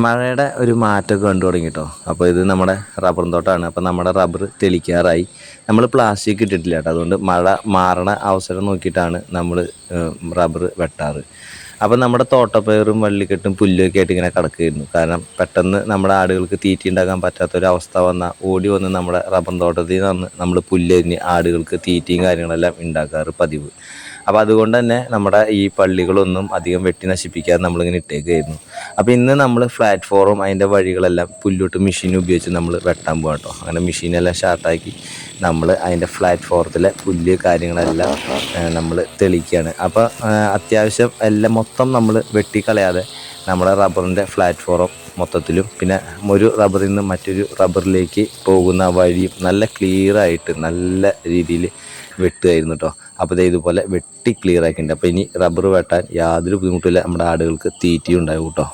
മഴയുടെ ഒരു മാറ്റമൊക്കെ കണ്ടു തുടങ്ങി കേട്ടോ. അപ്പോൾ ഇത് നമ്മുടെ റബ്ബർ തോട്ടമാണ്. അപ്പോൾ നമ്മുടെ റബ്ബർ തെളിക്കാറായി. നമ്മൾ പ്ലാസ്റ്റിക് ഇട്ടിട്ടില്ല കേട്ടോ. അതുകൊണ്ട് മഴ മാറണ അവസരം നോക്കിയിട്ടാണ് നമ്മൾ റബ്ബർ വെട്ടാറ്. അപ്പോൾ നമ്മുടെ തോട്ടപ്പയറും വള്ളിക്കെട്ടും പുല്ലൊക്കെ ആയിട്ട് ഇങ്ങനെ കിടക്കുകയായിരുന്നു. കാരണം പെട്ടെന്ന് നമ്മുടെ ആടുകൾക്ക് തീറ്റി ഉണ്ടാക്കാൻ പറ്റാത്തൊരവസ്ഥ വന്നാൽ ഓടി വന്ന് നമ്മുടെ റബ്ബർ തോട്ടത്തിൽ നിന്ന് നമ്മൾ പുല്ലരിഞ്ഞ് ആടുകൾക്ക് തീറ്റയും കാര്യങ്ങളെല്ലാം ഉണ്ടാക്കാറ് പതിവ്. അപ്പോൾ അതുകൊണ്ട് തന്നെ നമ്മുടെ ഈ പള്ളികളൊന്നും അധികം വെട്ടി നശിപ്പിക്കാതെ നമ്മളിങ്ങനെ ഇട്ടേക്കായിരുന്നു. അപ്പോൾ ഇന്ന് നമ്മൾ പ്ലാറ്റ്ഫോറും അതിൻ്റെ വഴികളെല്ലാം പുല്ലോട്ട് മെഷീൻ ഉപയോഗിച്ച് നമ്മൾ വെട്ടാൻ പോകാം കേട്ടോ. അങ്ങനെ മെഷീനെല്ലാം സ്റ്റാർട്ടാക്കി നമ്മൾ അതിൻ്റെ പ്ലാറ്റ്ഫോറത്തിലെ പുല്ല് കാര്യങ്ങളെല്ലാം നമ്മൾ തെളിക്കുകയാണ്. അപ്പോൾ അത്യാവശ്യം എല്ലാം മൊത്തം നമ്മൾ വെട്ടിക്കളയാതെ നമ്മുടെ റബ്ബറിൻ്റെ പ്ലാറ്റ്ഫോറും മൊത്തത്തിലും പിന്നെ ഒരു റബ്ബറിൽ നിന്ന് മറ്റൊരു റബ്ബറിലേക്ക് പോകുന്ന വഴിയും നല്ല ക്ലിയറായിട്ട് നല്ല രീതിയിൽ വെട്ടുമായിരുന്നു കേട്ടോ. അപ്പോൾ ഇതുപോലെ വെട്ടി ക്ലിയർ ആക്കിയിട്ടുണ്ട്. അപ്പോൾ ഇനി റബ്ബർ വെട്ടാൻ യാതൊരു ബുദ്ധിമുട്ടില്ല. നമ്മുടെ ആടുകൾക്ക് തീറ്റയും ഉണ്ടാകും കേട്ടോ.